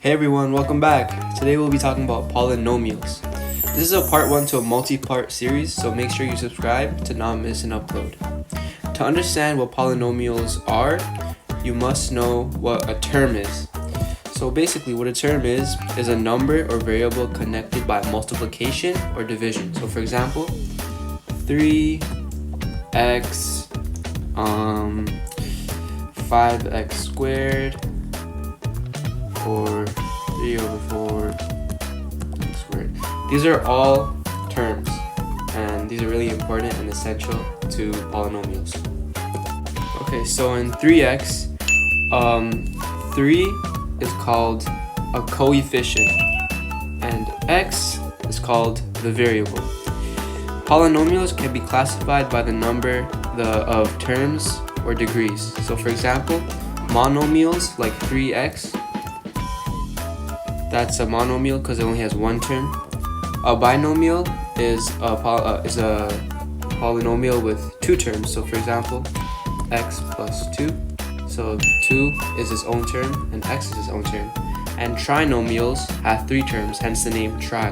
Hey everyone, welcome back. Today we'll be talking about polynomials. This is a part 1 to a multi-part series, so make sure you subscribe to not miss an upload. To understand what polynomials are, you must know what a term is. So basically what a term is a number or variable connected by multiplication or division. So for example, 3x 5x squared or 3 over 4 x squared. These are all terms, and these are really important and essential to polynomials. Okay, so in 3x, 3 is called a coefficient, and x is called the variable. Polynomials can be classified by the number of terms or degrees. So for example, monomials like 3x, that's a monomial because it only has one term. A binomial is a polynomial with two terms. So for example, x plus 2. So 2 is its own term and x is its own term. And trinomials have three terms, hence the name tri.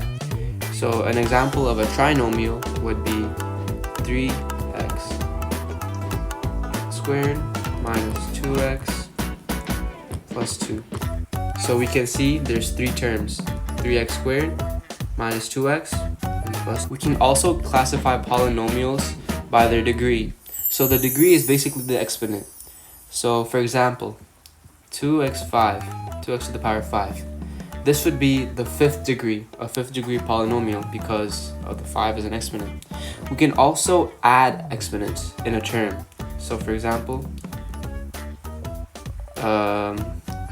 So an example of a trinomial would be 3x squared minus 2x plus 2. So we can see there's three terms, 3x squared minus 2x and plus. We can also classify polynomials by their degree. So the degree is basically the exponent. So for example, 2x to the power of 5. This would be the fifth degree, a fifth degree polynomial because of the 5 is an exponent. We can also add exponents in a term. So for example,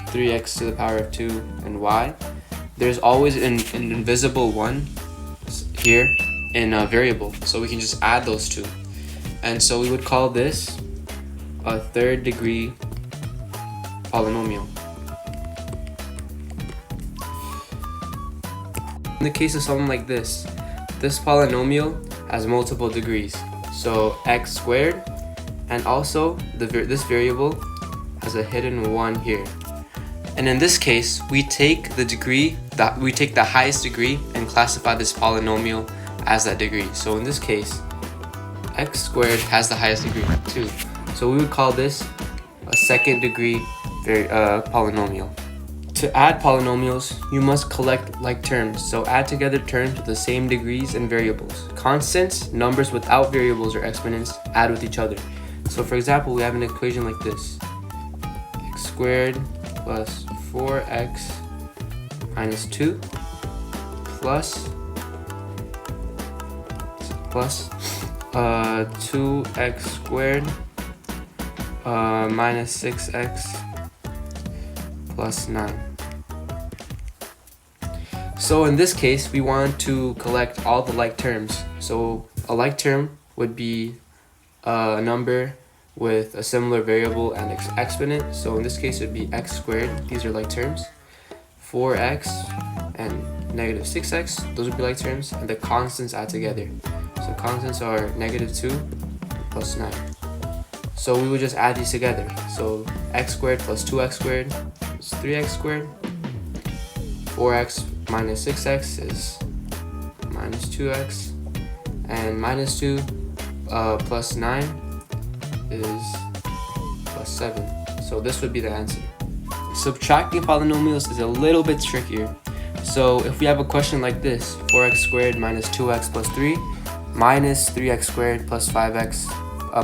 3x to the power of 2 and y. There's always an invisible one here in a variable, so we can just add those two. And so we would call this a third degree polynomial. In the case of something like this polynomial has multiple degrees. So x squared, and also this variable has a hidden 1 here. And in this case, we take the highest degree and classify this polynomial as that degree. So in this case, x squared has the highest degree, 2. So we would call this a second degree polynomial. To add polynomials, you must collect like terms. So add together terms with the same degrees and variables. Constants, numbers without variables or exponents, add with each other. So for example, we have an equation like this. X squared plus 4x minus 2 plus 2x squared minus 6x plus 9. So in this case, we want to collect all the like terms. So a like term would be a number with a similar variable and exponent. So in this case, it would be x squared. These are like terms. 4x and negative 6x. Those would be like terms. And the constants add together. So constants are negative 2 plus 9. So we would just add these together. So x squared plus 2x squared is 3x squared. 4x minus 6x is minus 2x. And minus 2 plus 9 is plus 7. So this would be the answer. Subtracting polynomials is a little bit trickier. So if we have a question like this, 4x squared minus 2x plus 3 minus 3x squared plus 5x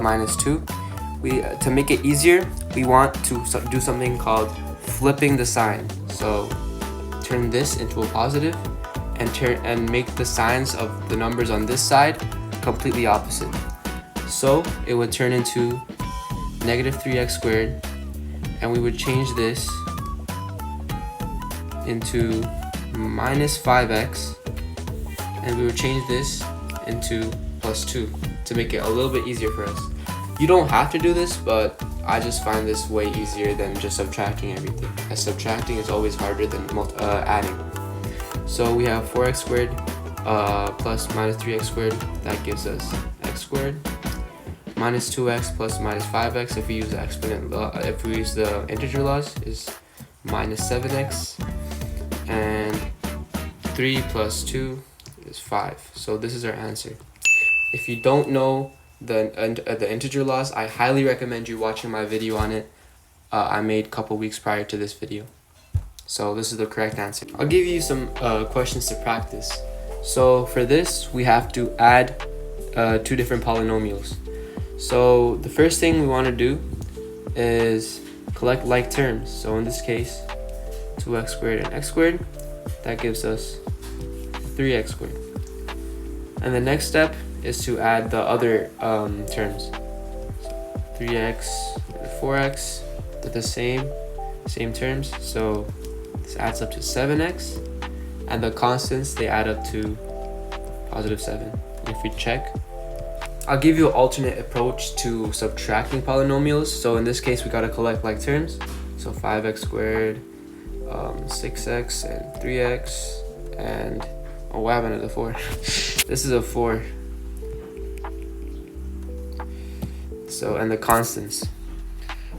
minus 2, to make it easier, we want to do something called flipping the sign. So turn this into a positive and make the signs of the numbers on this side completely opposite. So it would turn into negative 3x squared, and we would change this into minus 5x, and we would change this into plus 2 to make it a little bit easier for us. You don't have to do this, but I just find this way easier than just subtracting everything, as subtracting is always harder than adding. So we have 4x squared plus minus 3x squared. That gives us x squared minus 2x plus minus 5x, if we use the integer laws, is minus 7x and 3 plus 2 is 5. So this is our answer. If you don't know the integer laws, I highly recommend you watching my video on it. I made a couple weeks prior to this video. So this is the correct answer. I'll give you some questions to practice. So for this, we have to add two different polynomials. So the first thing we want to do is collect like terms. So in this case, 2x squared and x squared, that gives us 3x squared. And the next step is to add the other terms. So 3x and 4x, they're the same terms. So this adds up to 7x, and the constants, they add up to positive 7. And if we check, I'll give you an alternate approach to subtracting polynomials. So in this case, we gotta collect like terms. So 5x squared, 6x and 3x, and oh, what happened to the 4? This is a 4. So, and the constants.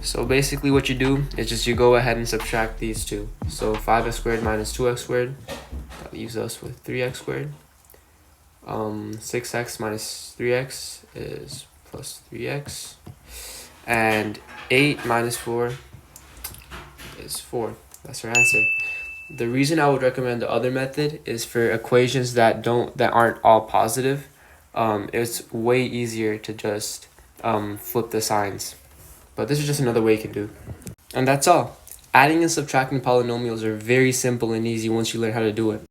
So basically what you do is just you go ahead and subtract these two. So 5x squared minus 2x squared, that leaves us with 3x squared. 6x minus 3x is plus 3x. And 8 minus 4 is 4. That's our answer. The reason I would recommend the other method is for equations that aren't all positive. It's way easier to just flip the signs. But this is just another way you can do. And that's all. Adding and subtracting polynomials are very simple and easy once you learn how to do it.